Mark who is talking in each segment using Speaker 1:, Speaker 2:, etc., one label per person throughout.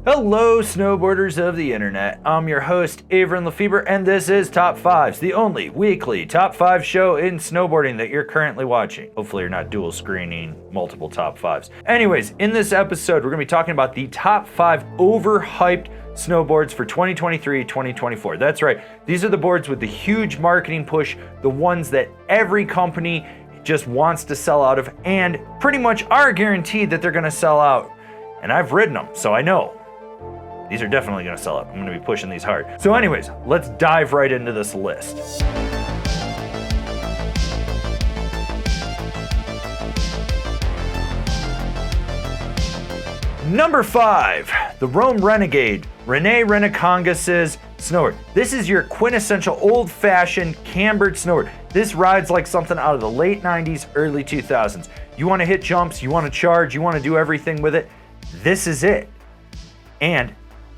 Speaker 1: Hello, snowboarders of the internet. I'm your host, Avran LeFeber, and this is Top 5s, the only weekly Top 5 show in snowboarding that you're currently watching. Hopefully you're not dual screening multiple Top 5s. Anyways, in this episode, we're going to be talking about the Top 5 overhyped snowboards for 2023-2024. That's right, these are the boards with the huge marketing push, the ones that every company just wants to sell out of and pretty much are guaranteed that they're going to sell out. And I've ridden them, so I know. These are definitely going to sell out. I'm going to be pushing these hard. So anyways, let's dive right into this list. Number 5, the Renegade Rene snowboard. This is your quintessential old-fashioned cambered snowboard. This rides like something out of the late 90s, early 2000s. You want to hit jumps, you want to charge, you want to do everything with it. This is it. And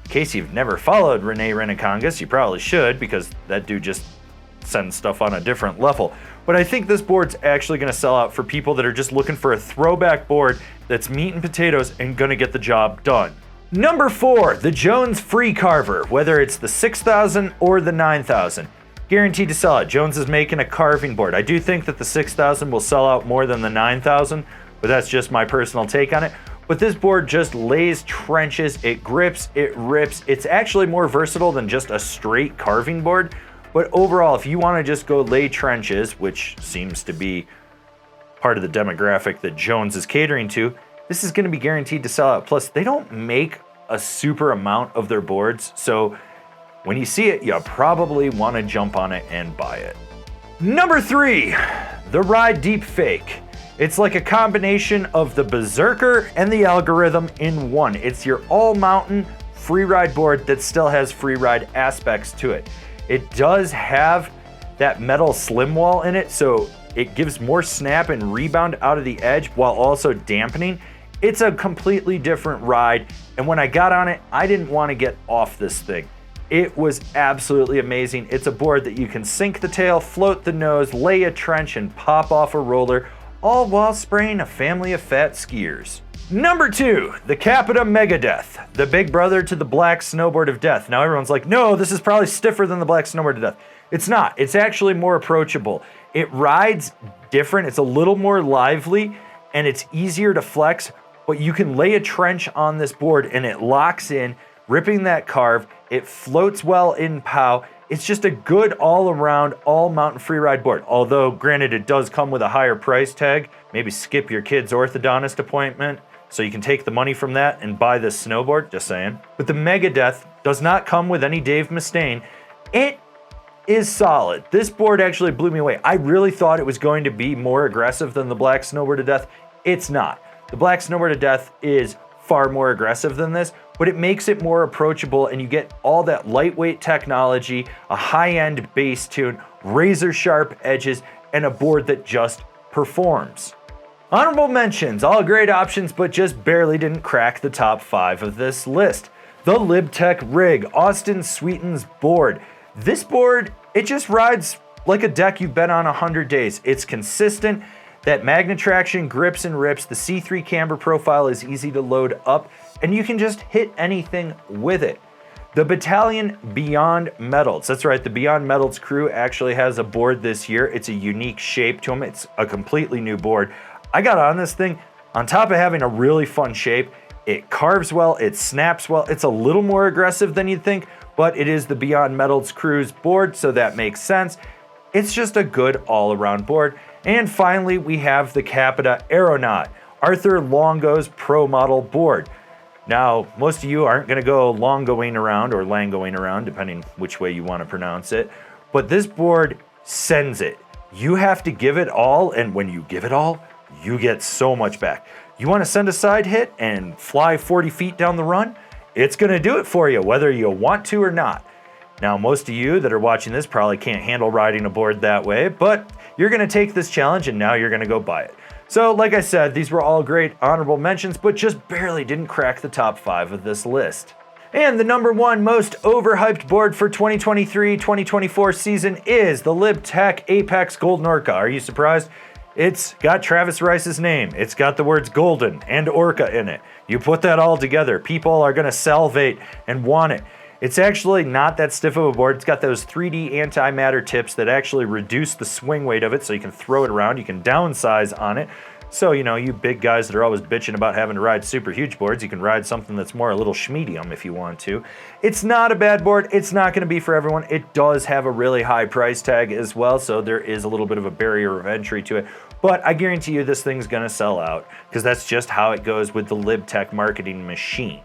Speaker 1: in case you've never followed Rene, you probably should, because that dude just sends stuff on a different level. But I think this board's actually going to sell out for people that are just looking for a throwback board that's meat and potatoes and going to get the job done. Number 4, the Jones Free Carver, whether it's the 6000 or the 9000. Guaranteed to sell out. Jones is making a carving board. I do think that the 6000 will sell out more than the 9000, but that's just my personal take on it. But this board just lays trenches, it grips, it rips. It's actually more versatile than just a straight carving board. But overall, if you want to just go lay trenches, which seems to be part of the demographic that Jones is catering to, this is going to be guaranteed to sell out. Plus, they don't make a super amount of their boards, so when you see it, you probably want to jump on it and buy it. Number 3, the Ride Deep Fake. It's like a combination of the Berserker and the Algorithm in one. It's your all-mountain free ride board that still has free ride aspects to it. It does have that metal slim wall in it, so it gives more snap and rebound out of the edge while also dampening. It's a completely different ride, and when I got on it, I didn't want to get off this thing. It was absolutely amazing. It's a board that you can sink the tail, float the nose, lay a trench, and pop off a roller, all while spraying a family of fat skiers. Number 2, the Capita Megadeth, the big brother to the Black Snowboard of Death. Now everyone's like, no, this is probably stiffer than the Black Snowboard of Death. It's not. It's actually more approachable. It rides different. It's a little more lively, and it's easier to flex, but you can lay a trench on this board, and it locks in, ripping that carve. It floats well in POW. It's just a good all-around, all-mountain freeride board. Although, granted, it does come with a higher price tag. Maybe skip your kid's orthodontist appointment so you can take the money from that and buy this snowboard, just saying. But the Megadeth does not come with any Dave Mustaine. It is solid. This board actually blew me away. I really thought it was going to be more aggressive than the Black Snowboard of Death. It's not. The Black Snowboard of Death is far more aggressive than this, but it makes it more approachable, and you get all that lightweight technology, a high-end bass tune, razor-sharp edges, and a board that just performs. Honorable mentions, all great options, but just barely didn't crack the top 5 of this list. The LibTech Rig, Austin Sweeten's board. This board, it just rides like a deck you've been on 100 days. It's consistent. That magnet traction grips and rips. The C3 camber profile is easy to load up, and you can just hit anything with it. The Battalion Beyond Metals. That's right, the Beyond Metals crew actually has a board this year. It's a unique shape to them. It's a completely new board. I got on this thing, on top of having a really fun shape, it carves well, it snaps well. It's a little more aggressive than you'd think, but it is the Beyond Metals crew's board, so that makes sense. It's just a good all-around board. And finally, we have the Capita Aeronaut, Arthur Longo's Pro Model board. Now, most of you aren't going to go longoing around or langoing around, depending which way you want to pronounce it, but this board sends it. You have to give it all, and when you give it all, you get so much back. You want to send a side hit and fly 40 feet down the run? It's going to do it for you, whether you want to or not. Now, most of you that are watching this probably can't handle riding a board that way, but you're going to take this challenge and now you're going to go buy it. So, like I said, these were all great honorable mentions, but just barely didn't crack the top 5 of this list. And the number 1 most overhyped board for 2023-2024 season is the LibTech Apex Golden Orca. Are you surprised? It's got Travis Rice's name. It's got the words Golden and Orca in it. You put that all together, people are going to salivate and want it. It's actually not that stiff of a board. It's got those 3D antimatter tips that actually reduce the swing weight of it so you can throw it around. You can downsize on it. So, you know, you big guys that are always bitching about having to ride super huge boards, you can ride something that's more a little schmedium if you want to. It's not a bad board. It's not going to be for everyone. It does have a really high price tag as well, so there is a little bit of a barrier of entry to it. But I guarantee you this thing's going to sell out because that's just how it goes with the LibTech marketing machine.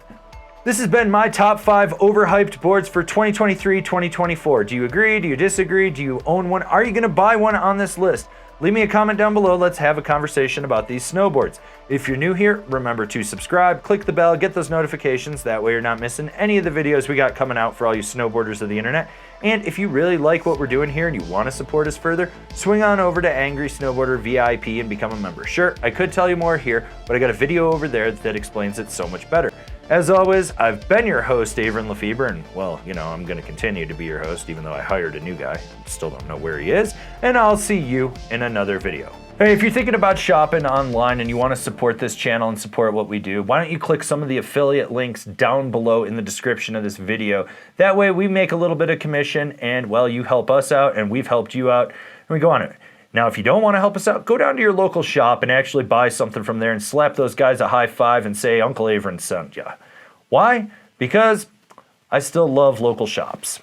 Speaker 1: This has been my top 5 overhyped boards for 2023-2024. Do you agree? Do you disagree? Do you own one? Are you going to buy one on this list? Leave me a comment down below. Let's have a conversation about these snowboards. If you're new here, remember to subscribe, click the bell, get those notifications. That way you're not missing any of the videos we got coming out for all you snowboarders of the internet. And if you really like what we're doing here and you want to support us further, swing on over to Angry Snowboarder VIP and become a member. Sure, I could tell you more here, but I got a video over there that explains it so much better. As always, I've been your host, Avran LeFeber, and well, you know, I'm going to continue to be your host even though I hired a new guy. Still don't know where he is, and I'll see you in another video. Hey, if you're thinking about shopping online and you want to support this channel and support what we do, why don't you click some of the affiliate links down below in the description of this video. That way we make a little bit of commission and, well, you help us out and we've helped you out, and we go on it. Now, if you don't want to help us out, go down to your local shop and actually buy something from there and slap those guys a high five and say, Uncle Avran sent ya. Why? Because I still love local shops.